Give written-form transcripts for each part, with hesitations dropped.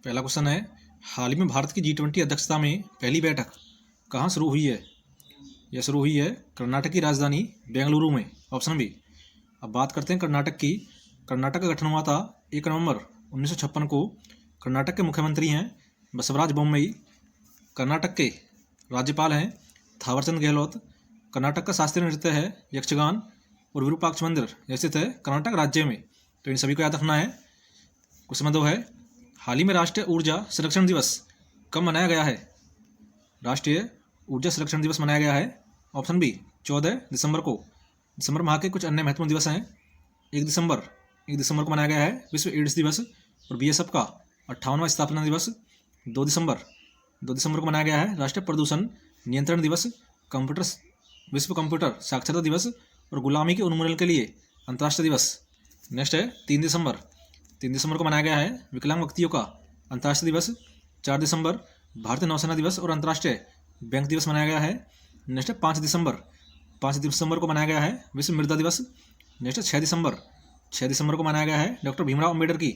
पहला क्वेश्चन है, हाल ही में भारत की G20 अध्यक्षता में पहली बैठक कहाँ शुरू हुई है? यह शुरू हुई है कर्नाटक की राजधानी बेंगलुरु में, ऑप्शन बी। अब बात करते हैं कर्नाटक की। कर्नाटक का गठन हुआ था 1 नवंबर 1956 को। कर्नाटक के मुख्यमंत्री हैं बसवराज बोम्मई। कर्नाटक के राज्यपाल हैं थावरचंद गहलोत। कर्नाटक का शास्त्रीय नृत्य है यक्षगान और विरूपाक्ष मंदिर स्थित है कर्नाटक राज्य में। तो इन सभी को याद रखना है। क्वेश्चन नंबर 2 है, हाल ही में राष्ट्रीय ऊर्जा संरक्षण दिवस कब मनाया गया है? राष्ट्रीय ऊर्जा संरक्षण दिवस मनाया गया है, ऑप्शन बी 14 दिसंबर को। दिसंबर माह के कुछ अन्य महत्वपूर्ण दिवस हैं। 1 दिसंबर को मनाया गया है विश्व एड्स दिवस और बीएसएफ का 58वां स्थापना दिवस। 2 दिसंबर को मनाया गया है राष्ट्रीय प्रदूषण नियंत्रण दिवस, विश्व कंप्यूटर साक्षरता दिवस और गुलामी के उन्मूलन के लिए अंतर्राष्ट्रीय दिवस। नेक्स्ट है 3 दिसंबर को मनाया गया है विकलांग व्यक्तियों का अंतर्राष्ट्रीय दिवस। 4 दिसंबर भारतीय नौसेना दिवस और अंतर्राष्ट्रीय बैंक दिवस मनाया गया है। नेक्स्ट है 5 दिसंबर को मनाया गया है विश्व मृदा दिवस। नेक्स्ट है 6 दिसंबर को मनाया गया है डॉक्टर भीमराव अम्बेडकर की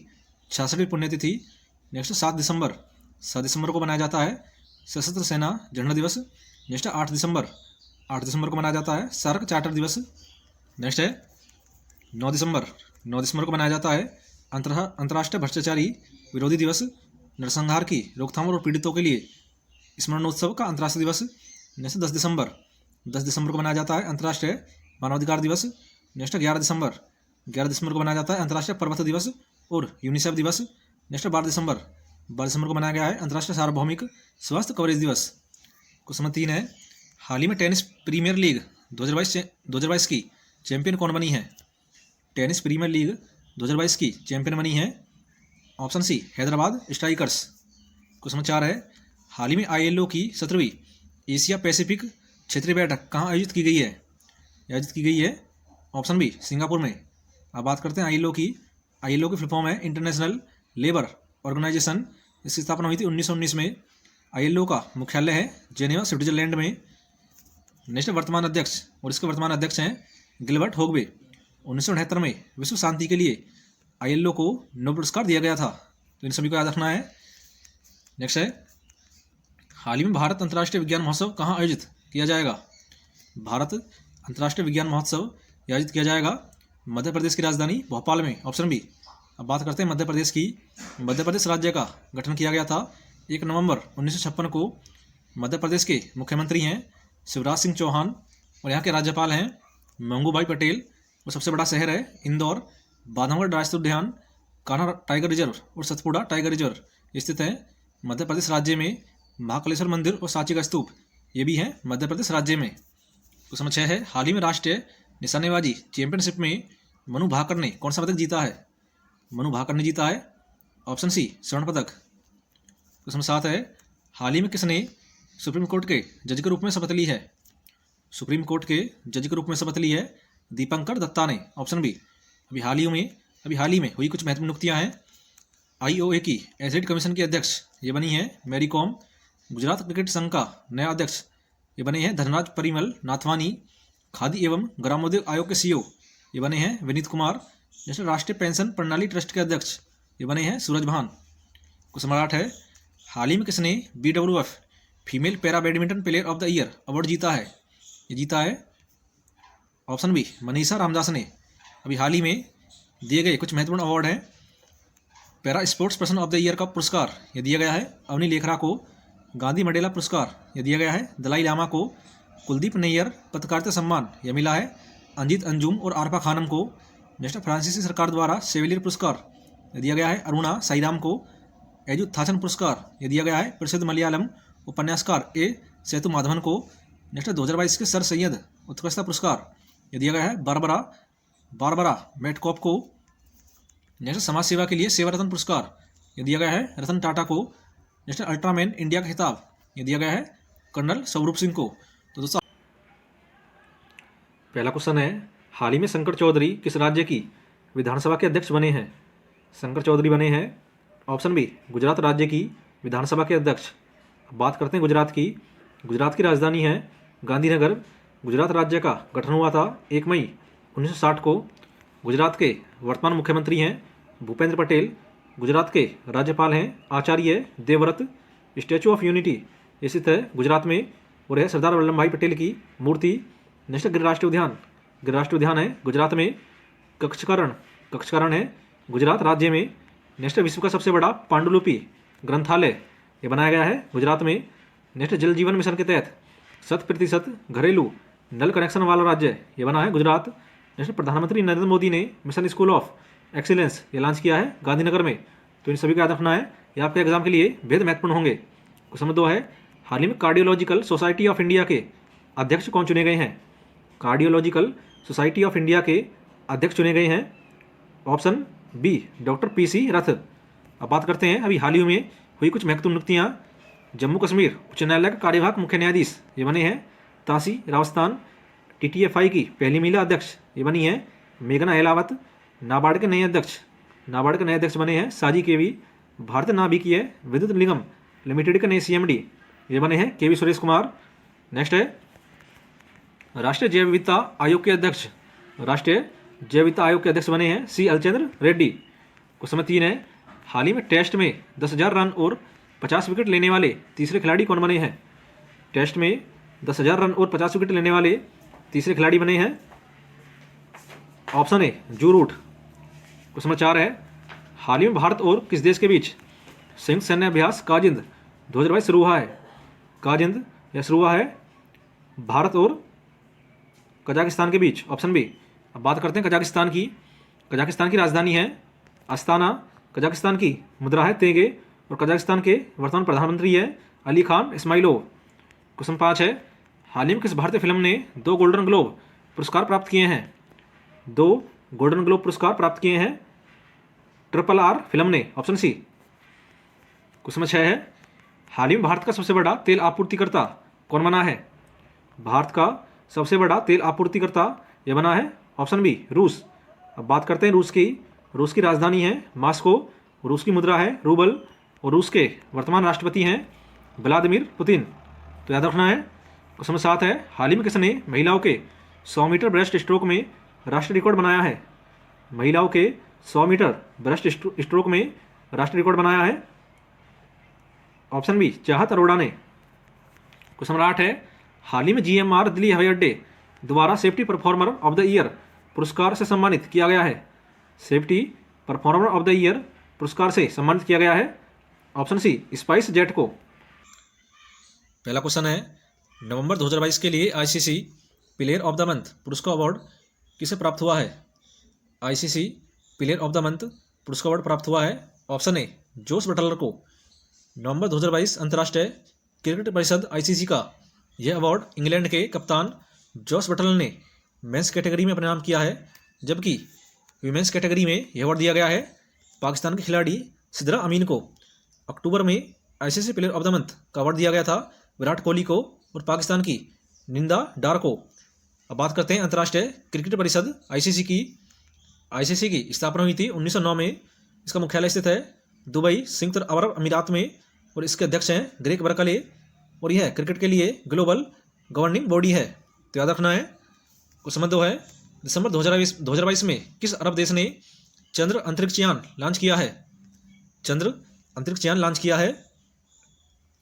66वीं पुण्यतिथि। नेक्स्ट 7 दिसंबर को मनाया जाता है सशस्त्र सेना झंडा दिवस। नेक्स्ट है 8 दिसंबर को मनाया जाता है सार्क चार्टर दिवस। नेक्स्ट है 9 दिसंबर को मनाया जाता है अंतर्राष्ट्रीय भ्रष्टाचारी विरोधी दिवस, नरसंहार की रोकथाम और पीड़ितों के लिए स्मरणोत्सव का अंतर्राष्ट्रीय दिवस। नेक्स्ट 10 दिसंबर को मनाया जाता है अंतर्राष्ट्रीय मानवाधिकार दिवस। नेक्स्ट 11 दिसंबर को मनाया जाता है अंतर्राष्ट्रीय पर्वत दिवस और यूनिसेफ दिवस। नेक्स्ट 12 दिसंबर को मनाया गया है अंतर्राष्ट्रीय सार्वभौमिक स्वास्थ्य कवरेज दिवस। क्वेश्चन नंबर 3 है, हाल ही में टेनिस प्रीमियर लीग 2022 की चैंपियन कौन बनी है? टेनिस प्रीमियर लीग 2022 की चैंपियन बनी है, option C Hyderabad Strikers. Question number 4 है, हाल ही में ILO की 17वीं एशिया पैसिफिक क्षेत्रीय बैठक कहाँ आयोजित की गई है? ऑप्शन बी सिंगापुर में। अब बात करते हैं ILO की फुल फॉर्म है इंटरनेशनल लेबर ऑर्गेनाइजेशन। इसकी स्थापना हुई थी 1919 में। ILO का मुख्यालय है जेनेवा स्विट्जरलैंड में। नेक्स्ट वर्तमान अध्यक्ष हैं गिलबर्ट होगवे। 1969 में विश्व शांति के लिए ILO को नोबेल पुरस्कार दिया गया था। तो इन सभी को याद रखना है। नेक्स्ट है, हाल ही में भारत अंतर्राष्ट्रीय विज्ञान महोत्सव कहाँ आयोजित किया जाएगा? भारत अंतर्राष्ट्रीय विज्ञान महोत्सव आयोजित किया जाएगा मध्य प्रदेश की राजधानी भोपाल में, ऑप्शन बी। अब बात करते हैं मध्य प्रदेश राज्य का गठन किया गया था 1 नवंबर 1956 को। मध्य प्रदेश के मुख्यमंत्री हैं शिवराज सिंह चौहान और यहाँ के राज्यपाल हैं मंगू भाई पटेल। और सबसे बड़ा शहर है इंदौर। बांधवगढ़ राष्ट्रीय उद्यान, कान्हा टाइगर रिजर्व और सतपुड़ा टाइगर रिजर्व स्थित है मध्य प्रदेश राज्य में। महाकालेश्वर मंदिर और सांची का स्तूप ये भी है मध्य प्रदेश राज्य में। क्वेश्चन नंबर 6 है, हाल ही में राष्ट्रीय निशानेबाजी चैंपियनशिप में मनु भाकर ने कौन सा पदक जीता है? मनु भाकर ने जीता है, ऑप्शन सी स्वर्ण पदक। क्वेश्चन नंबर 7 है, हाल ही में किसने सुप्रीम कोर्ट के जज के रूप में शपथ ली है? सुप्रीम कोर्ट के जज के रूप में शपथ ली है दीपंकर दत्ता ने, ऑप्शन बी। अभी हाल ही में हुई कुछ महत्वपूर्ण नियुक्तियां हैं। IOA की एथलीट कमीशन की अध्यक्ष ये बनी है मैरी कॉम। गुजरात क्रिकेट संघ का नया अध्यक्ष ये बने हैं धनराज परिमल नाथवानी। खादी एवं ग्रामोद्योग आयोग के CEO ये बने हैं विनीत कुमार। जैसे राष्ट्रीय पेंशन प्रणाली ट्रस्ट के अध्यक्ष ये बने हैं सूरज भान। क्वेश्चन नंबर 8 है, हाल ही में किसने BWF female para badminton player of the year award जीता है? ये जीता है, ऑप्शन बी मनीषा रामदास ने। अभी हाल ही में दिए गए कुछ महत्वपूर्ण अवार्ड हैं। Para sports person of the year का पुरस्कार ये दिया गया है अवनी लेखरा को। गांधी मंडेला पुरस्कार ये दिया गया है दलाई लामा को। कुलदीप नैयर पत्रकारिता सम्मान यह मिला है अंजित अंजुम और आरफा खानम को। नेक्स्ट फ्रांसीसी सरकार द्वारा सेविलियर पुरस्कार ये दिया गया है अरुणा साईराम को। एजुथाचन पुरस्कार ये दिया गया है प्रसिद्ध मलयालम उपन्यासकार A सेतु माधवन को। नेक्स्ट 2022 के सर सैयद उत्कृष्टता पुरस्कार ये दिया गया है बारबरा मेटकॉप को। नेक्स्ट समाज सेवा के लिए सेवा रत्न पुरस्कार ये दिया गया है रतन टाटा को। नेक्स्ट अल्ट्रामैन इंडिया का खिताब ये दिया गया है कर्नल स्वरूप सिंह को। तो दोस्तों पहला क्वेश्चन है, हाल ही में शंकर चौधरी किस राज्य की विधानसभा के अध्यक्ष बने हैं? शंकर चौधरी बने हैं, ऑप्शन बी गुजरात राज्य की विधानसभा के अध्यक्ष। बात करते हैं गुजरात की राजधानी है गांधीनगर। गुजरात राज्य का गठन हुआ था 1 मई 1960 को। गुजरात के वर्तमान मुख्यमंत्री हैं भूपेंद्र पटेल। गुजरात के राज्यपाल हैं Acharya Devvrat. Statue of unity ये स्थित है गुजरात में और है सरदार वल्लभ भाई पटेल की मूर्ति। नेशनल गिर राष्ट्रीय उद्यान है गुजरात में। कक्षकरण है गुजरात राज्य में। नेशनल विश्व का सबसे बड़ा पांडुलिपि ग्रंथालय ये बनाया गया है गुजरात में। नेशनल जल जीवन मिशन के तहत 100% घरेलू नल कनेक्शन वाला राज्य ये बना है गुजरात। नेशनल प्रधानमंत्री नरेंद्र मोदी ने मिशन स्कूल ऑफ एक्सीलेंस ये लॉन्च किया है गांधीनगर में। तो इन सभी का याद रखना है, ये आपके एग्जाम के लिए बेहद महत्वपूर्ण होंगे। क्वेश्चन नंबर 2 है, हाल ही में कार्डियोलॉजिकल सोसाइटी ऑफ इंडिया के अध्यक्ष कौन चुने गए हैं? कार्डियोलॉजिकल सोसाइटी ऑफ इंडिया के अध्यक्ष चुने गए हैं। ऑप्शन बी डॉक्टर PC रथ। अब बात करते हैं अभी हाल ही में हुई कुछ महत्वपूर्ण नियुक्तियाँ। जम्मू कश्मीर उच्च न्यायालय के कार्यवाहक मुख्य न्यायाधीश ये बने हैं तासी रावस्तान। TTFI की पहली महिला अध्यक्ष ये बनी है मेघना अहलावत। नाबार्ड के नए अध्यक्ष बने हैं साजी KV। भारतीय नाभिकीय विद्युत निगम लिमिटेड के नए CMD ये बने हैं KV सुरेश कुमार। नेक्स्ट है राष्ट्रीय जैव विविधता आयोग के अध्यक्ष बने हैं C अलचंद्र रेड्डी। क्वेश्चन नंबर 3 है, हाल ही में टेस्ट में 10,000 रन और 50 विकेट लेने वाले तीसरे खिलाड़ी कौन बने हैं? टेस्ट में 10,000 रन और 50 विकेट लेने वाले तीसरे खिलाड़ी बने हैं। ऑप्शन ए जो रूट। क्वेश्चन नंबर 4 है, हाल ही में भारत और किस देश के बीच संयुक्त सैन्य अभ्यास काजिंद 2022 शुरू हुआ है? काजिंद यह शुरू हुआ है भारत और कजाकिस्तान के बीच। Option B. अब बात करते हैं कजाकिस्तान की राजधानी है अस्ताना। कजाकिस्तान की मुद्रा है तेंगे और कजाकिस्तान के वर्तमान प्रधानमंत्री है अली खान इस्माइलोव। क्वेश्चन 5 है, हाल ही में किस भारतीय फिल्म ने 2 गोल्डन ग्लोब पुरस्कार प्राप्त किए हैं? 2 गोल्डन ग्लोब पुरस्कार प्राप्त किए हैं RRR फिल्म ने। Option C. क्वेश्चन 6 है, हाल ही में भारत का सबसे बड़ा तेल आपूर्तिकर्ता कौन बना है? भारत का सबसे बड़ा तेल आपूर्तिकर्ता यह बना है ऑप्शन बी रूस। अब बात करते हैं रूस की राजधानी है मॉस्को। रूस की मुद्रा है रूबल और रूस के वर्तमान राष्ट्रपति हैं व्लादिमीर पुतिन। तो याद रखना है। क्वेश्चन नंबर 7 है, हाल ही में किसने महिलाओं के 100 मीटर ब्रेस्ट स्ट्रोक में राष्ट्रीय रिकॉर्ड बनाया है? महिलाओं के 100 मीटर ब्रेस्ट स्ट्रोक में राष्ट्रीय रिकॉर्ड बनाया है। ऑप्शन बी चाहत अरोड़ा ने। क्वेश्चन नंबर 8 है, हाल ही में GMR दिल्ली हवाई अड्डे द्वारा safety performer of the year पुरस्कार से सम्मानित किया गया है। Safety performer of the year पुरस्कार से सम्मानित किया गया है। ऑप्शन सी स्पाइस जेट को। पहला क्वेश्चन है, नवंबर 2022 के लिए ICC player of the month पुरस्कार अवार्ड किसे प्राप्त हुआ है? ICC player of the month पुरस्कार अवार्ड प्राप्त हुआ है। ऑप्शन ए जोस बटलर को। नवंबर 2022 अंतर्राष्ट्रीय क्रिकेट परिषद ICC का यह अवार्ड इंग्लैंड के कप्तान जोस बटलर ने मेंस कैटेगरी में अपने नाम किया है, जबकि वीमेंस कैटेगरी में यह अवार्ड दिया गया है पाकिस्तान के खिलाड़ी सिद्रा अमीन को। अक्टूबर में ICC player of the month का अवार्ड दिया गया था विराट कोहली को और पाकिस्तान की निंदा डार को। अब बात करते हैं अंतर्राष्ट्रीय क्रिकेट परिषद ICC की स्थापना हुई थी 1909 में। इसका मुख्यालय स्थित है दुबई संयुक्त अरब अमीरात में और इसके अध्यक्ष हैं ग्रेग बर्कले और यह क्रिकेट के लिए ग्लोबल गवर्निंग बॉडी है। तो याद रखना है। क्वेश्चन नंबर 2 है, दिसंबर 2022 में किस अरब देश ने चंद्र अंतरिक्ष यान लॉन्च किया है? चंद्र अंतरिक्ष यान लॉन्च किया है।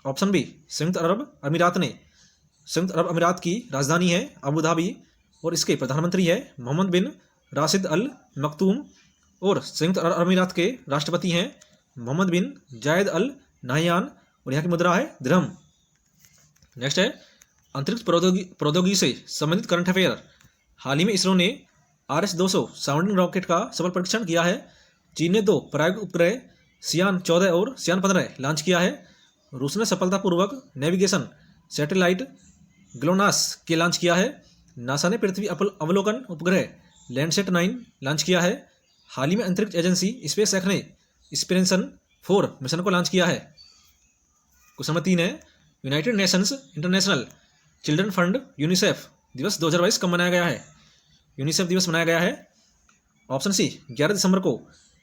ऑप्शन बी संयुक्त अरब अमीरात ने। संयुक्त अरब अमीरात की राजधानी है अबू धाबी और इसके प्रधानमंत्री है मोहम्मद बिन राशिद अल मखतूम और संयुक्त अरब अमीरात के राष्ट्रपति हैं मोहम्मद बिन जायद अल नाहयान और यहाँ की मुद्रा है दिरहम। नेक्स्ट है, अंतरिक्ष प्रौद्योगिकी से संबंधित करंट अफेयर। हाल ही में इसरो ने RS-200 साउंडिंग रॉकेट का सफल परीक्षण किया है। चीन ने 2 प्रायोगिक उपग्रह सियान 14 और सियान 15 लॉन्च किया है। रूस ने सफलतापूर्वक नेविगेशन सैटेलाइट ग्लोनास के लॉन्च किया है। नासा ने पृथ्वी अवलोकन उपग्रह लैंडसेट 9 लॉन्च किया है। हाल ही में अंतरिक्ष एजेंसी स्पेस एक्स ने इंस्पिरेशन 4 मिशन को लॉन्च किया है। क्वेश्चन नंबर 3 है, United Nations international children fund UNICEF दिवस 2022 कब मनाया गया है? यूनिसेफ दिवस मनाया गया है। ऑप्शन सी 11 दिसंबर को।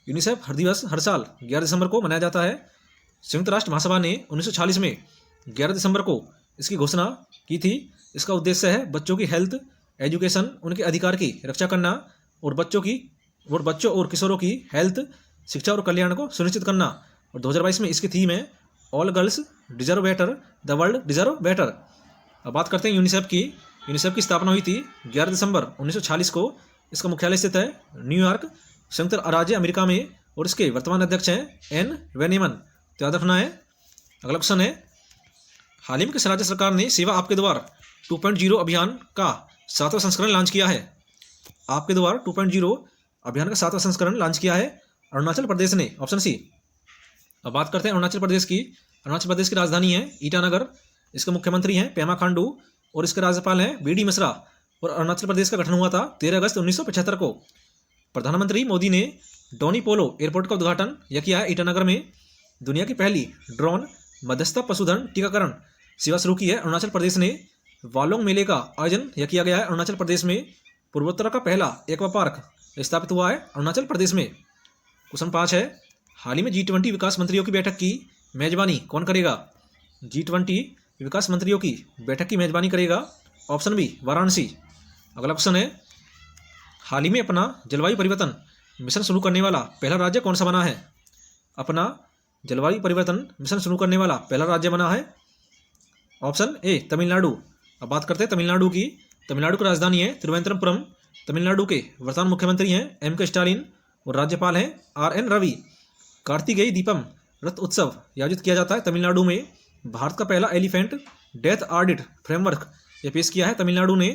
यूनिसेफ हर साल 11 दिसंबर को मनाया जाता है। संयुक्त राष्ट्र महासभा ने 1946 में 11 दिसंबर को इसकी घोषणा की थी। इसका उद्देश्य है बच्चों की हेल्थ एजुकेशन, उनके अधिकार की रक्षा करना और बच्चों और किशोरों की हेल्थ शिक्षा और कल्याण को सुनिश्चित करना। और 2022 में इसकी थीम है all girls deserve better, the world deserve better. अब बात करते हैं यूनिसेफ की। यूनिसेफ की स्थापना हुई थी 11 दिसंबर 1946 को। इसका मुख्यालय स्थित है न्यूयॉर्क, संयुक्त राज्य अमेरिका में, और इसके वर्तमान अध्यक्ष हैं एन वेनेमन। तो याद रखना है। अगला क्वेश्चन है, हाल ही में किस राज्य सरकार ने सेवा आपके द्वार 2.0 अभियान का 7वां संस्करण लॉन्च किया है? आपके द्वार 2.0 अभियान का 7वां संस्करण लॉन्च किया है अरुणाचल प्रदेश ने, ऑप्शन सी। अब बात करते हैं अरुणाचल प्रदेश की। अरुणाचल प्रदेश की राजधानी है ईटानगर, इसके मुख्यमंत्री हैं पेमा खांडू, और इसके राज्यपाल हैं बीडी मिश्रा। और अरुणाचल प्रदेश का गठन हुआ था 13 अगस्त 1975 को। प्रधानमंत्री मोदी ने डोनी पोलो एयरपोर्ट का उद्घाटन यह किया है ईटानगर में। दुनिया की पहली ड्रोन मध्यस्थ पशुधन टीकाकरण सेवा शुरू की है अरुणाचल प्रदेश ने। वालोंग मेले का आयोजन यह किया गया है अरुणाचल प्रदेश में। पूर्वोत्तर का पहला एक्वा पार्क स्थापित हुआ है अरुणाचल प्रदेश में। क्वेश्चन 5 है, हाल ही में G20 विकास मंत्रियों की बैठक की मेजबानी कौन करेगा? G20 विकास मंत्रियों की बैठक की मेजबानी करेगा, ऑप्शन बी वाराणसी। अगला क्वेश्चन है, हाल ही में अपना जलवायु परिवर्तन मिशन शुरू करने वाला पहला राज्य कौन सा बना है? अपना जलवायु परिवर्तन मिशन शुरू करने वाला पहला राज्य बना है, ऑप्शन ए तमिलनाडु। अब बात करते हैं तमिलनाडु की। तमिलनाडु की राजधानी है तिरुवनंतपुरम। तमिलनाडु के वर्तमान मुख्यमंत्री हैं M.K. स्टालिन, और राज्यपाल हैं R.N. रवि। कार्तिकेय दीपम रथ उत्सव आयोजित किया जाता है तमिलनाडु में। भारत का पहला एलिफेंट डेथ ऑडिट फ्रेमवर्क यह पेश किया है तमिलनाडु ने।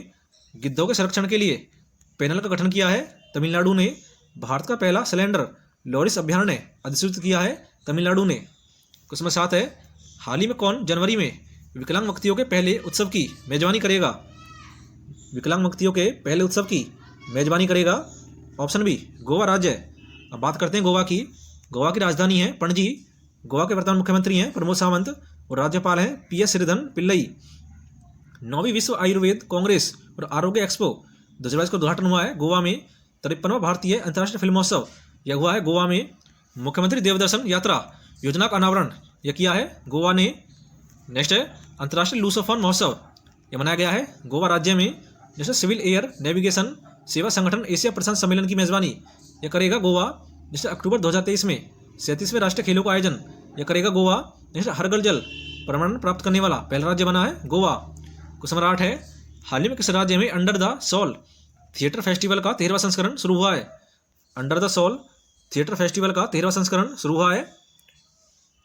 गिद्धों के संरक्षण के लिए पैनल का गठन किया है तमिलनाडु ने। भारत का पहला सिलेंडर लॉरिस अभ्यारण्य अधिसूचित किया है तमिलनाडु ने। क्वेश्चन नंबर 7 है, हाल ही में कौन जनवरी में विकलांग व्यक्तियों के पहले उत्सव की मेजबानी करेगा? विकलांग व्यक्तियों के पहले उत्सव की मेजबानी करेगा, ऑप्शन बी गोवा राज्य। अब बात करते हैं गोवा की। गोवा की राजधानी है पणजी। गोवा के वर्तमान मुख्यमंत्री हैं प्रमोद सावंत, और राज्यपाल हैं PS श्रीधरन पिल्लई। 9वीं विश्व आयुर्वेद कांग्रेस और आरोग्य एक्सपो 2022 का उद्घाटन हुआ है गोवा में। 53वां भारतीय अंतर्राष्ट्रीय फिल्म महोत्सव यह हुआ है गोवा में। मुख्यमंत्री देवदर्शन यात्रा योजना का अनावरण यह किया है गोवा ने। नेक्स्ट है, अंतर्राष्ट्रीय लूसोफोन महोत्सव यह मनाया गया है गोवा राज्य में। जैसे सिविल एयर नेविगेशन सेवा संगठन एशिया प्रशांत सम्मेलन की मेजबानी यह करेगा गोवा। जैसे अक्टूबर 2023 में 37वें राष्ट्रीय खेलों का आयोजन यह करेगा गोवा। जैसे हर जल प्रमाणन प्राप्त करने वाला पहला राज्य बना है गोवा। क्वेश्चन नंबर 8 है, हाल ही में किस राज्य में Under the Soul Theatre Festival का 13वां संस्करण शुरू हुआ है? Under the Soul Theatre Festival का 13वां संस्करण शुरू हुआ है,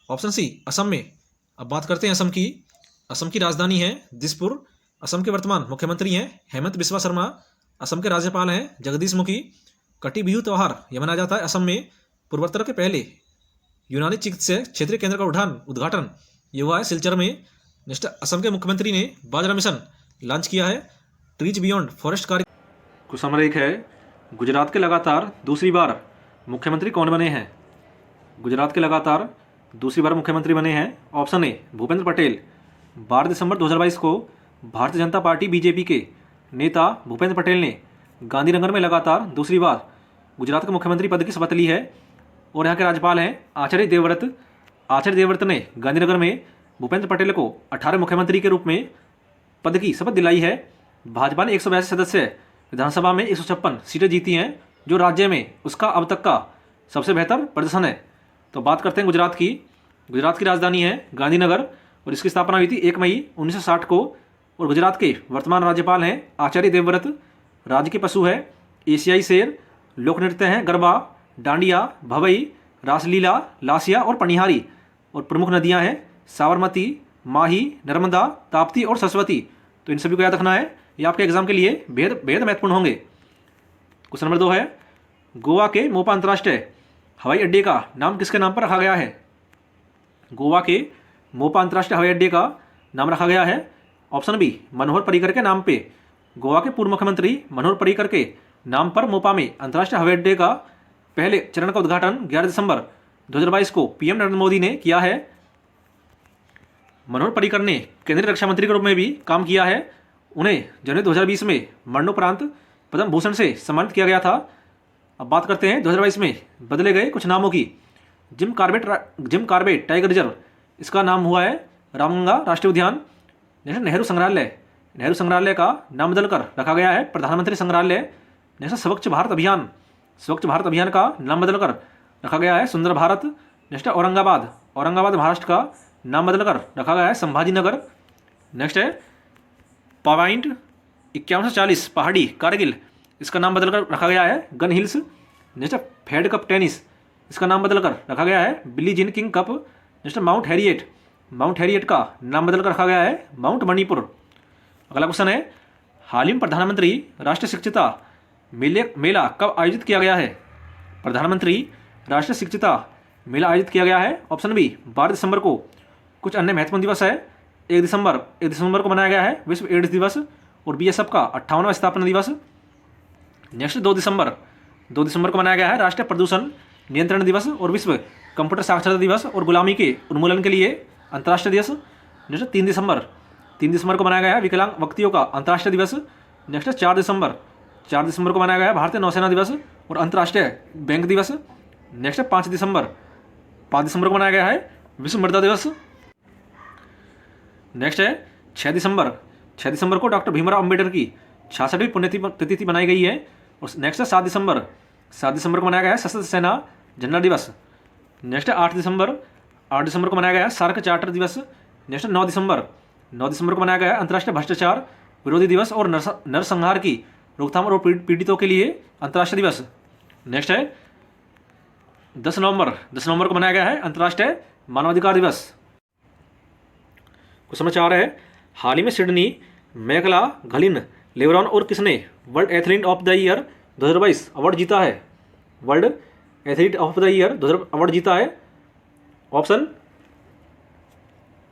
ऑप्शन सी असम में। अब बात करते हैं असम की। असम की राजधानी है दिसपुर। असम के वर्तमान मुख्यमंत्री हैं हेमंत बिस्वा शर्मा। असम के राज्यपाल हैं जगदीश मुखी। कटी बिहू त्यौहार यह मनाया जाता है असम में। पूर्वोत्तर के पहले यूनानी चिकित्सा क्षेत्रीय केंद्र का उद्घाटन ये हुआ है सिलचर में। नेक्स्ट, असम के मुख्यमंत्री ने बाजरा मिशन लॉन्च किया है। ट्रीज बियॉन्ड फॉरेस्ट कार्य। क्वेश्चन नंबर 1 है, गुजरात के लगातार दूसरी बार मुख्यमंत्री कौन बने हैं? गुजरात के लगातार दूसरी बार मुख्यमंत्री बने हैं, ऑप्शन ए भूपेंद्र पटेल। 12 दिसंबर 2022 को भारतीय जनता पार्टी BJP के नेता भूपेंद्र पटेल ने गांधीनगर में लगातार दूसरी बार गुजरात के मुख्यमंत्री पद की शपथ ली है। और यहाँ के राज्यपाल हैं आचार्य देवव्रत। आचार्य देवव्रत ने गांधीनगर में भूपेंद्र पटेल को 18 मुख्यमंत्री के रूप में पद की शपथ दिलाई है। भाजपा ने 182 सदस्य विधानसभा में 156 सीटें जीती हैं, जो राज्य में उसका अब तक का सबसे बेहतर प्रदर्शन है। तो बात करते हैं गुजरात की। गुजरात की राजधानी है गांधीनगर, और इसकी स्थापना हुई थी 1 मई 1960 को। और गुजरात के वर्तमान राज्यपाल हैं आचार्य देवव्रत। राज्य के पशु है एशियाई शेर। लोक नृत्य हैं गरबा, डांडिया, भवई, रासलीला, लासिया और पनिहारी। और प्रमुख नदियां हैं साबरमती, माही, नर्मदा, ताप्ती और सरस्वती। तो इन सभी को याद रखना है, ये आपके एग्जाम के लिए बेहद महत्वपूर्ण होंगे। क्वेश्चन नंबर 2 है, गोवा के मोपा अंतर्राष्ट्रीय हवाई अड्डे का नाम किसके नाम पर रखा गया है? गोवा के मोपा अंतर्राष्ट्रीय हवाई अड्डे का नाम रखा गया है, ऑप्शन बी मनोहर पर्रिकर के नाम पे। गोवा के पूर्व मुख्यमंत्री मनोहर पर्रिकर के नाम पर मोपा में अंतर्राष्ट्रीय हवाई अड्डे का पहले चरण का उद्घाटन 11 दिसंबर 2022 को PM नरेंद्र मोदी ने किया है। मनोहर पर्रिकर ने केंद्रीय रक्षा मंत्री के रूप में भी काम किया है। उन्हें जनवरी 2020 में मरणोपरांत पद्म भूषण से सम्मानित किया गया था। अब बात करते हैं 2022 में बदले गए कुछ नामों की। जिम कार्बेट टाइगर रिजर्व, इसका नाम हुआ है रामगंगा राष्ट्रीय उद्यान। नेहरू संग्रहालय का नाम बदलकर रखा गया है प्रधानमंत्री संग्रहालय। नेक्स्ट, स्वच्छ भारत अभियान का नाम बदलकर रखा गया है सुंदर भारत। नेक्स्ट है औरंगाबाद, औरंगाबाद महाराष्ट्र का नाम बदलकर रखा गया है संभाजी नगर। नेक्स्ट है पॉइंट 5140 पहाड़ी कारगिल, इसका नाम बदलकर रखा गया है गन हिल्स। नेक्स्ट है फेड कप टेनिस, इसका नाम बदलकर रखा गया है बिली जिन किंग कप। नेक्स्ट है माउंट हैरिएट, माउंट हैरिएट का नाम बदलकर रखा गया है माउंट मणिपुर। अगला क्वेश्चन है हाल ही में प्रधानमंत्री राष्ट्रीय शिक्षिता मेला कब आयोजित किया गया है? प्रधानमंत्री राष्ट्रीय शिक्षिता मेला आयोजित किया गया है ऑप्शन बी 12 दिसंबर को। कुछ अन्य महत्वपूर्ण दिवस है 1 दिसंबर को मनाया गया है विश्व एड्स दिवस और बीएसएफ का 58वां स्थापना दिवस। नेक्स्ट 2 दिसंबर को मनाया गया है राष्ट्रीय प्रदूषण नियंत्रण दिवस और विश्व कंप्यूटर साक्षरता दिवस और गुलामी के उन्मूलन के लिए अंतर्राष्ट्रीय दिवस। नेक्स्ट 3 दिसंबर को मनाया गया है विकलांग व्यक्तियों का अंतर्राष्ट्रीय दिवस। नेक्स्ट 4 दिसंबर को मनाया गया है भारतीय नौसेना दिवस और अंतर्राष्ट्रीय बैंक दिवस। नेक्स्ट 5 दिसंबर को मनाया गया है विश्व मृदा दिवस। नेक्स्ट है 6 दिसंबर को डॉक्टर भीमराव अंबेडकर की 66वीं पुण्यतिथि बनाई गई है। और नेक्स्ट है 7 दिसंबर को मनाया गया है सशस्त्र सेना झंडा दिवस। नेक्स्ट है 8 दिसंबर को मनाया गया है सार्क चार्टर दिवस। नेक्स्ट 9 दिसंबर को मनाया गया है अंतर्राष्ट्रीय भ्रष्टाचार विरोधी दिवस और नरसंहार की रोकथाम और पीड़ितों के लिए अंतर्राष्ट्रीय दिवस। नेक्स्ट है 10 नवंबर को मनाया गया है अंतर्राष्ट्रीय मानवाधिकार दिवस। क्वेश्चन नंबर 4 है हाल ही में सिडनी मैकला घलिन लेब्रॉन और किसने world athlete of the year 2022 award जीता है? World athlete of the year 2022 award जीता है ऑप्शन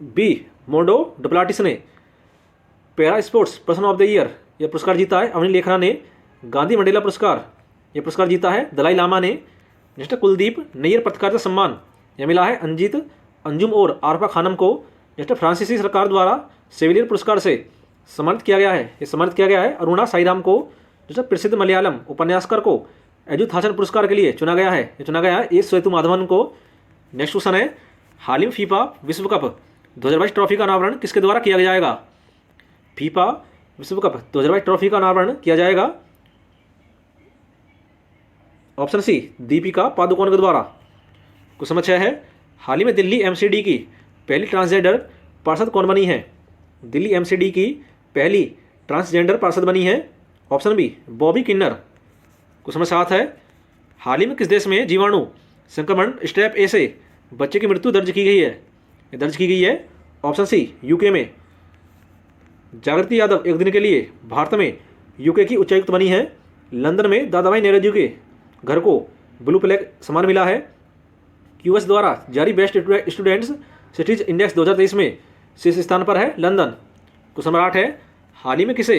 बी मोंडो डुप्लाटिस ने। Para sports person of the year यह पुरस्कार जीता है अवनी लेखना ने। गांधी मंडेला पुरस्कार यह पुरस्कार जीता है दलाई लामा ने। नेक्स्ट कुलदीप नैयर पत्रकारिता सम्मान यह मिला है अंजित अंजुम और आरफा खानम को। नेक्स्ट फ्रांसीसी सरकार द्वारा सेविलियर पुरस्कार से सम्मानित किया गया है अरुणा साईराम को। नेक्स्ट प्रसिद्ध मलयालम उपन्यासकार को एजुथासन पुरस्कार के लिए चुना गया है ए सेतु माधवन को। नेक्स्ट क्वेश्चन है हाल ही में फीफा विश्व कप 2022 ट्रॉफी का अनावरण किसके द्वारा किया जाएगा? फीफा विश्व कप 2022 ट्रॉफी का अनावरण किया जाएगा ऑप्शन सी दीपिका पादुकोण के द्वारा। क्वेश्चन नंबर 6 है हाल ही में दिल्ली एमसीडी की पहली ट्रांसजेंडर पार्षद कौन बनी है? दिल्ली एमसीडी की पहली ट्रांसजेंडर पार्षद बनी है ऑप्शन बी बॉबी किन्नर। क्वेश्चन नंबर 7 है हाल ही में किस देश में जीवाणु संक्रमण स्टेप ए से बच्चे की मृत्यु दर्ज की गई है ऑप्शन सी यूके में। जागृति यादव एक दिन के लिए भारत में यूके की उच्चायुक्त बनी है। लंदन में दादाभाई नौरोजी के घर को ब्लू प्लेग सम्मान मिला है। यूएस द्वारा जारी बेस्ट स्टूडेंट्स सिटीज इंडेक्स 2023 में शीर्ष स्थान पर है लंदन। क्वेश्चन नंबर 8 है हाल ही में किसे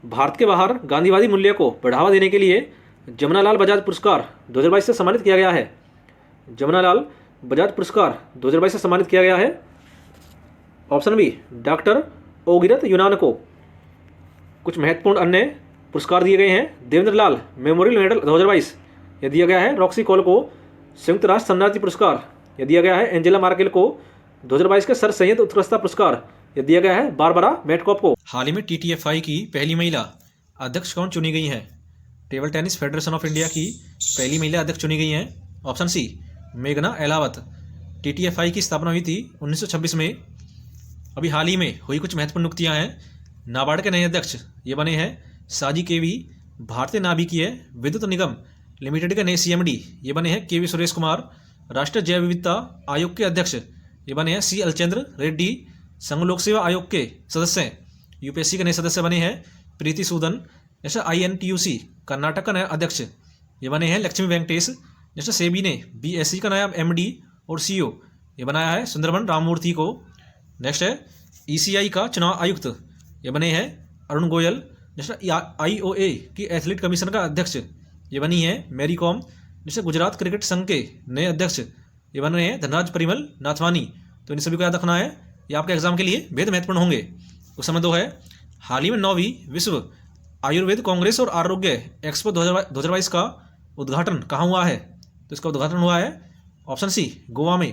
भारत के बाहर गांधीवादी मूल्य को बढ़ावा देने के लिए जमुनालाल बजाज पुरस्कार 2022 से सम्मानित किया गया है? जमुनालाल बजाज पुरस्कार 2022 से सम्मानित किया गया है ऑप्शन बी डॉक्टर ओगिरत यूनान को। कुछ महत्वपूर्ण अन्य पुरस्कार दिए गए हैं देवेंद्र लाल मेमोरियल मेडल 2022 यह दिया गया है रॉक्सी कॉल को। संयुक्त राष्ट्र शरणार्थी पुरस्कार यह दिया गया है एंजेला मार्केल को। 2022 के सर सैयद उत्कृष्टता पुरस्कार यह दिया गया है बारबरा मेटकॉप को। हाल ही में टीटीएफआई की पहली महिला अध्यक्ष कौन चुनी गई है? Table tennis federation of India की पहली महिला अध्यक्ष चुनी गई हैं ऑप्शन सी मेघना अहलावत। टीटीएफआई की स्थापना हुई थी 1926 में। अभी हाल ही में हुई कुछ महत्वपूर्ण नियुक्तियां हैं। नाबार्ड के नए अध्यक्ष ये बने हैं साजी केवी। भारतीय नाभिकीय विद्युत निगम लिमिटेड के नए सीएमडी ये बने हैं केवी सुरेश कुमार। राष्ट्रीय जैव विविधता आयोग के अध्यक्ष ये बने हैं सी अलचंद्र रेड्डी। संघ लोक सेवा आयोग के सदस्य यूपीएससी के नए सदस्य बने हैं प्रीति सूदन। जैसे INTUC कर्नाटक का नया अध्यक्ष ये बने हैं लक्ष्मी वेंकटेश। जैसे सेबी ने BSE का नया MD और CEO ये बनाया है सुंदरबन राममूर्ति को। नेक्स्ट है ECI का चुनाव आयुक्त ये बने हैं अरुण गोयल। जैसे IOA की एथलीट कमीशन का अध्यक्ष ये बनी है मैरी कॉम। जैसे गुजरात क्रिकेट संघ के नए अध्यक्ष ये बन रहे हैं धनराज परिमल नाथवानी। तो इन सभी को याद रखना है, ये आपके एग्जाम के लिए बेहद महत्वपूर्ण होंगे। क्वेश्चन नंबर 2 है हाल ही में 9वीं विश्व आयुर्वेद कांग्रेस और आरोग्य एक्सपो 2022 का उद्घाटन कहाँ हुआ है? तो इसका उद्घाटन हुआ है ऑप्शन सी गोवा में।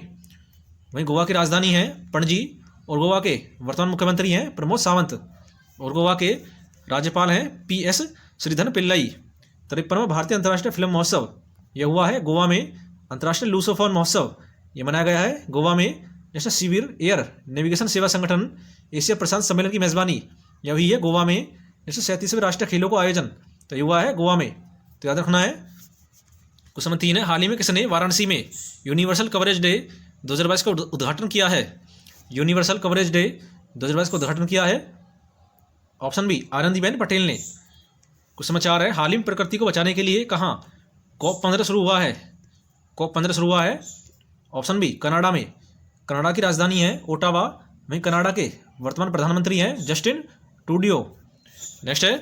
वहीं गोवा की राजधानी है पणजी और गोवा के वर्तमान मुख्यमंत्री हैं प्रमोद सावंत और गोवा के राज्यपाल हैं PS श्रीधर पिल्लाई। 53वां भारतीय अंतर्राष्ट्रीय फिल्म महोत्सव यह हुआ है गोवा में। अंतर्राष्ट्रीय लूसोफोन महोत्सव ये मनाया गया है गोवा में। नेक्स्ट सिविल एयर नेविगेशन सेवा संगठन एशिया प्रशांत सम्मेलन की मेजबानी यह हुई है गोवा में। नेक्स्ट 37वें राष्ट्रीय खेलों का आयोजन तो ये हुआ है गोवा में, तो याद रखना है। क्वेश्चन नंबर 3 है, हाल ही में किसने वाराणसी में यूनिवर्सल कवरेज डे 2022 का उद्घाटन किया है? यूनिवर्सल कवरेज डे 2022 का उद्घाटन किया है। ऑप्शन बी आनंदीबेन पटेल ने। क्वेश्चन नंबर 4 है, हाल ही में प्रकृति को बचाने के लिए कहाँ COP15 शुरू हुआ है? COP15 शुरू हुआ है ऑप्शन बी कनाडा में। कनाडा की राजधानी है ओटावा। वहीं कनाडा के वर्तमान प्रधानमंत्री हैं जस्टिन ट्रूडियो। नेक्स्ट है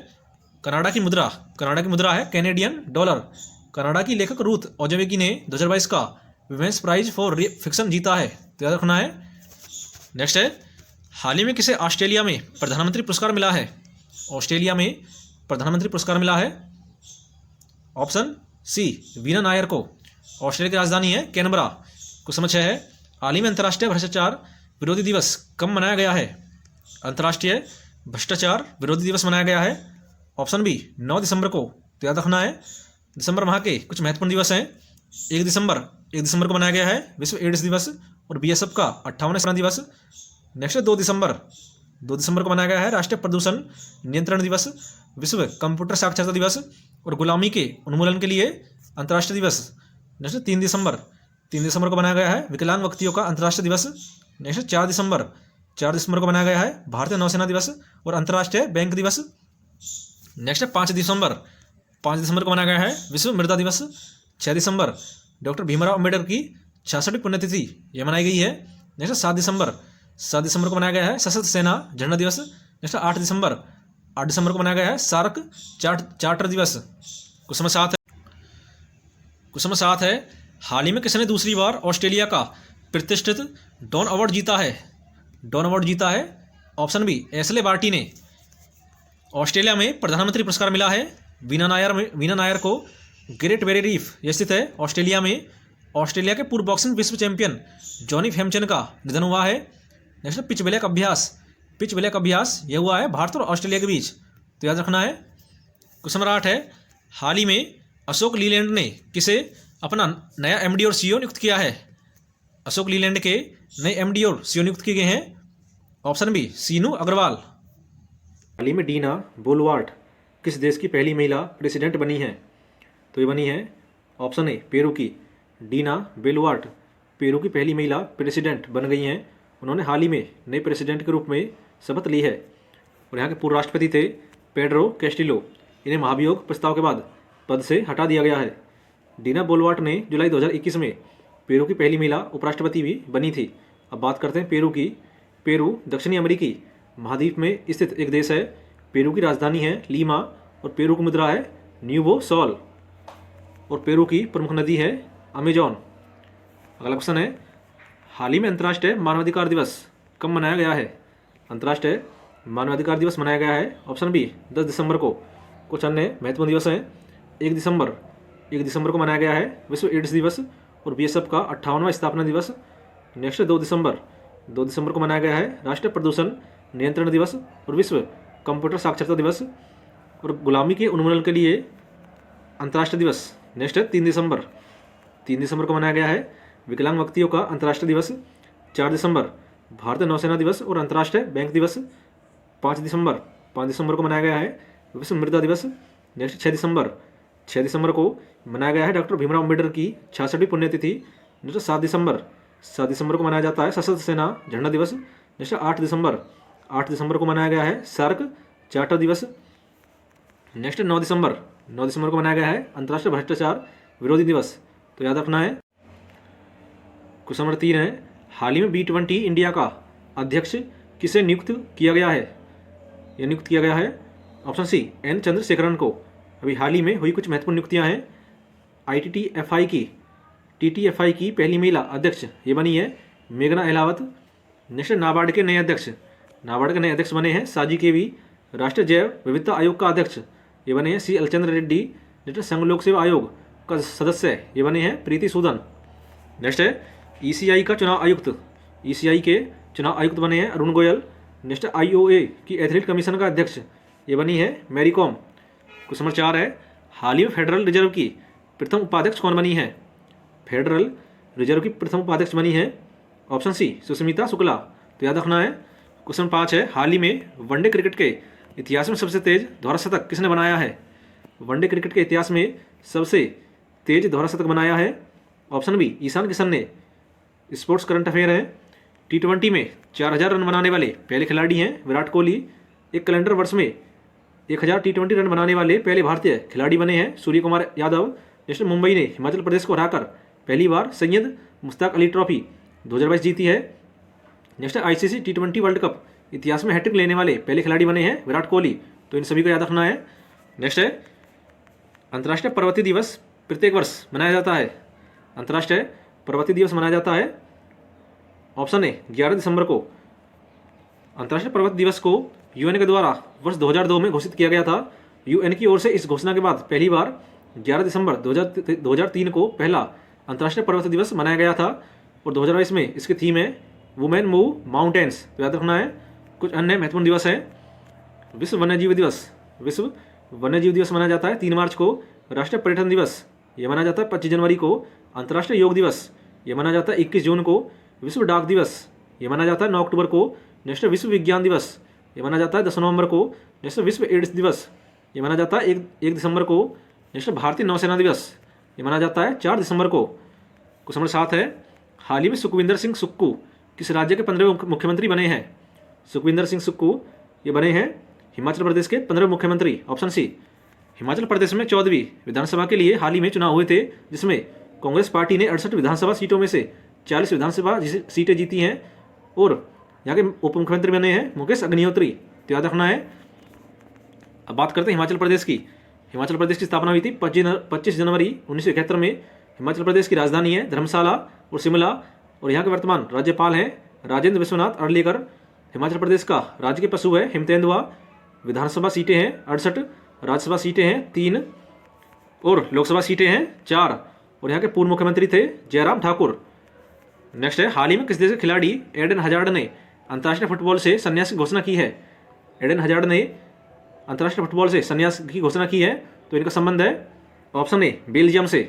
कनाडा की मुद्रा। कनाडा की मुद्रा है कैनेडियन डॉलर। कनाडा की लेखक रूथ ओजेवेकी ने 2022 का विमेंस प्राइज फॉर फिक्शन जीता है, तो याद रखना है। नेक्स्ट है, हाल ही में किसे ऑस्ट्रेलिया में प्रधानमंत्री पुरस्कार मिला है? ऑस्ट्रेलिया में प्रधानमंत्री पुरस्कार मिला है ऑप्शन सी वीना नायर को। ऑस्ट्रेलिया की राजधानी है कैनबरा। क्वेश्चन नंबर 6 है, हाल ही में अंतर्राष्ट्रीय भ्रष्टाचार विरोधी दिवस कब मनाया गया है? अंतर्राष्ट्रीय भ्रष्टाचार विरोधी दिवस मनाया गया है ऑप्शन बी 9 दिसंबर को, तो याद रखना है। दिसंबर माह के कुछ महत्वपूर्ण दिवस हैं। 1 दिसंबर को मनाया गया है विश्व एड्स दिवस और बीएसएफ का 58वां दिवस। नेक्स्ट 2 दिसंबर को मनाया गया है राष्ट्रीय प्रदूषण नियंत्रण दिवस, विश्व कंप्यूटर साक्षरता दिवस और गुलामी के उन्मूलन के लिए अंतर्राष्ट्रीय दिवस। नेक्स्ट 3 दिसंबर को मनाया गया है विकलांग व्यक्तियों का अंतर्राष्ट्रीय दिवस। नेक्स्ट 4 दिसंबर को मनाया गया है भारतीय नौसेना दिवस और अंतर्राष्ट्रीय बैंक दिवस। नेक्स्ट 5 दिसंबर को मनाया गया है विश्व मृदा दिवस। 6 दिसंबर डॉक्टर भीमराव अम्बेडकर की 66वीं पुण्यतिथि यह मनाई गई है। नेक्स्ट 7 दिसंबर को मनाया गया है सशस्त्र सेना झंडा दिवस। नेक्स्ट 8 दिसंबर को मनाया गया है सार्क चार्टर दिवस। क्वेश्चन नंबर 7 है, हाल ही में किसने दूसरी बार ऑस्ट्रेलिया का प्रतिष्ठित डॉन अवार्ड जीता है? ऑप्शन बी एशले बार्टी ने। ऑस्ट्रेलिया में प्रधानमंत्री पुरस्कार मिला है वीना नायर को। ग्रेट बैरियर रीफ यह स्थित है ऑस्ट्रेलिया में। ऑस्ट्रेलिया के पूर्व बॉक्सिंग विश्व चैंपियन जॉनी हेमचंद का निधन हुआ है। नेक्स्ट पिच ब्लैक अभ्यास यह हुआ है भारत और ऑस्ट्रेलिया के बीच, तो याद रखना है। क्वेश्चन नंबर 8 है, हाल ही में अशोक लीलैंड ने किसे अपना नया एमडी और सीईओ नियुक्त किया है? अशोक लीलैंड के नए एमडी और सीईओ नियुक्त किए गए हैं ऑप्शन बी सीनू अग्रवाल। हाल ही में डीना बोलवार्ट किस देश की पहली महिला प्रेसिडेंट बनी है? तो ये बनी है ऑप्शन ए पेरू की। डीना बोलवार्ट पेरू की पहली महिला प्रेसिडेंट बन गई हैं। उन्होंने हाल ही में नए प्रेसिडेंट के रूप में शपथ ली है और यहाँ के पूर्व राष्ट्रपति थे पेड्रो कैस्टिलो। इन्हें महाभियोग प्रस्ताव के बाद पद से हटा दिया गया है। डीना बोलवार्ट ने जुलाई 2021 में पेरू की पहली महिला उपराष्ट्रपति भी बनी थी। अब बात करते हैं पेरू की। पेरू दक्षिणी अमेरिकी महाद्वीप में स्थित एक देश है। पेरू की राजधानी है लीमा और पेरू की मुद्रा है न्यूवो सॉल और पेरू की प्रमुख नदी है अमेजॉन। अगला क्वेश्चन है, हाल ही में अंतर्राष्ट्रीय मानवाधिकार दिवस कब मनाया गया है? अंतर्राष्ट्रीय मानवाधिकार दिवस मनाया गया है ऑप्शन बी 10 दिसंबर को। कुछ अन्य महत्वपूर्ण दिवस हैं। 1 दिसंबर को मनाया गया है विश्व एड्स दिवस और बीएसएफ का 58वां स्थापना दिवस। नेक्स्ट 2 दिसंबर को मनाया गया है राष्ट्रीय प्रदूषण नियंत्रण दिवस और विश्व कंप्यूटर साक्षरता दिवस और गुलामी के उन्मूलन के लिए अंतर्राष्ट्रीय दिवस। नेक्स्ट है 3 दिसंबर को मनाया गया है विकलांग व्यक्तियों का अंतर्राष्ट्रीय दिवस। 4 दिसंबर भारतीय नौसेना दिवस और अंतर्राष्ट्रीय बैंक दिवस। 5 दिसंबर को मनाया गया है विश्व मृदा दिवस। नेक्स्ट 6 दिसंबर को मनाया गया है डॉक्टर भीमराव अम्बेडकर की 66वीं पुण्यतिथि। नेक्स्ट 7 दिसंबर को मनाया जाता है सशस्त्र सेना झंडा दिवस। नेक्स्ट 8 दिसंबर को मनाया गया है सार्क चार्टर दिवस। नेक्स्ट 9 दिसंबर को मनाया गया है अंतर्राष्ट्रीय भ्रष्टाचार विरोधी दिवस, तो याद रखना है। क्वेश्चन नंबर 3 है, हाल ही में B20 इंडिया का अध्यक्ष किसे नियुक्त किया गया है? यह नियुक्त किया गया है ऑप्शन सी एन चंद्रशेखरन को। अभी हाल ही में हुई कुछ महत्वपूर्ण नियुक्तियां हैं। TTFI की पहली महिला अध्यक्ष ये बनी है मेघना अहलावत। नेक्स्ट नाबार्ड के नए अध्यक्ष बने हैं साजी केवी। राष्ट्रीय जैव विविधता आयोग का अध्यक्ष ये बने हैं सी अलचंद्र रेड्डी। नेक्स्ट संघ लोक सेवा आयोग का सदस्य ये बने हैं प्रीति सूदन। नेक्स्ट है ECI का चुनाव आयुक्त, ECI के चुनाव आयुक्त बने हैं अरुण गोयल। नेक्स्ट IOA की एथलीट कमीशन का अध्यक्ष ये बनी है मैरी कॉम। क्वेश्चन नंबर 4 है, हाल ही में फेडरल रिजर्व की प्रथम उपाध्यक्ष कौन बनी है? फेडरल रिजर्व की प्रथम उपाध्यक्ष बनी है ऑप्शन सी सुष्मिता शुक्ला। तो याद रखना है। क्वेश्चन 5 है, हाल ही में वनडे क्रिकेट के इतिहास में सबसे तेज दोहरा शतक किसने बनाया है? वनडे क्रिकेट के इतिहास में सबसे तेज दोहरा शतक बनाया है ऑप्शन बी ईशान किशन ने। स्पोर्ट्स करंट अफेयर है, T20 में 4000 रन बनाने वाले पहले खिलाड़ी हैं विराट कोहली। एक कैलेंडर वर्ष में 1000 T20 रन बनाने वाले पहले भारतीय खिलाड़ी बने हैं सूर्य कुमार यादव। नेक्स्ट, मुंबई ने हिमाचल प्रदेश को हराकर पहली बार सैयद मुश्ताक अली ट्रॉफी 2022 जीती है। Next, ICC T20 world cup इतिहास में हैट्रिक लेने वाले पहले खिलाड़ी बने हैं विराट कोहली। तो इन सभी को याद रखना है। नेक्स्ट है, अंतर्राष्ट्रीय पर्वतीय दिवस प्रत्येक वर्ष मनाया जाता है। अंतर्राष्ट्रीय पर्वतीय दिवस मनाया जाता है ऑप्शन ए 11 दिसंबर को। अंतर्राष्ट्रीय पर्वत दिवस को UN के द्वारा वर्ष 2002 में घोषित किया गया था। UN की ओर से इस घोषणा के बाद पहली बार 11 दिसंबर 2003 को पहला अंतर्राष्ट्रीय पर्वत दिवस मनाया गया था और 2022 में इसकी थीम है वुमेन मूव माउंटेन्स। तो याद रखना है। कुछ अन्य महत्वपूर्ण दिवस है, विश्व वन्यजीव दिवस। विश्व वन्यजीव दिवस मनाया जाता है 3 मार्च को। राष्ट्रीय पर्यटन दिवस ये मनाया जाता है 25 जनवरी को। अंतर्राष्ट्रीय योग दिवस ये मनाया जाता है 21 जून को। विश्व डाक दिवस ये मनाया जाता है 9 अक्टूबर को। नेक्स्ट, विश्व विज्ञान दिवस ये मनाया जाता है 10 नवंबर को। नेक्स्ट, विश्व एड्स दिवस ये मनाया जाता है 1 दिसंबर को। नेक्स्ट, भारतीय नौसेना दिवस ये मनाया जाता है 4 दिसंबर को। क्वेश्चन नंबर 7 है, हाल ही में सुखविंदर सिंह सुक्खू किस राज्य के 15वें मुख्यमंत्री बने हैं? सुखविंदर सिंह सुक्खू ये बने हैं हिमाचल प्रदेश के 15वें मुख्यमंत्री ऑप्शन सी। हिमाचल प्रदेश में 14वीं विधानसभा के लिए हाल ही में चुनाव हुए थे, जिसमें कांग्रेस पार्टी ने 68 विधानसभा सीटों में से 40 विधानसभा सीटें जीती हैं और यहाँ के उप मुख्यमंत्री बने हैं मुकेश अग्निहोत्री। तो याद रखना है। अब बात करते हैं हिमाचल प्रदेश की। हिमाचल प्रदेश की स्थापना हुई थी 25 जनवरी 1971 में। हिमाचल प्रदेश की राजधानी है धर्मशाला और शिमला और यहाँ के वर्तमान राज्यपाल हैं राजेंद्र विश्वनाथ अर्लेकर। हिमाचल प्रदेश का राजकीय पशु है हिमतेंदुआ। विधानसभा सीटें हैं 68, राज्यसभा सीटें हैं 3 और लोकसभा सीटें हैं 4 और यहाँ के पूर्व मुख्यमंत्री थे जयराम ठाकुर। नेक्स्ट है, हाल ही में किस देश के खिलाड़ी एडन हजार्ड ने अंतर्राष्ट्रीय फुटबॉल से संन्यास की घोषणा की है? एडन हजार्ड ने अंतर्राष्ट्रीय फुटबॉल से संन्यास की घोषणा की है। तो इनका संबंध है ऑप्शन ए बेल्जियम से।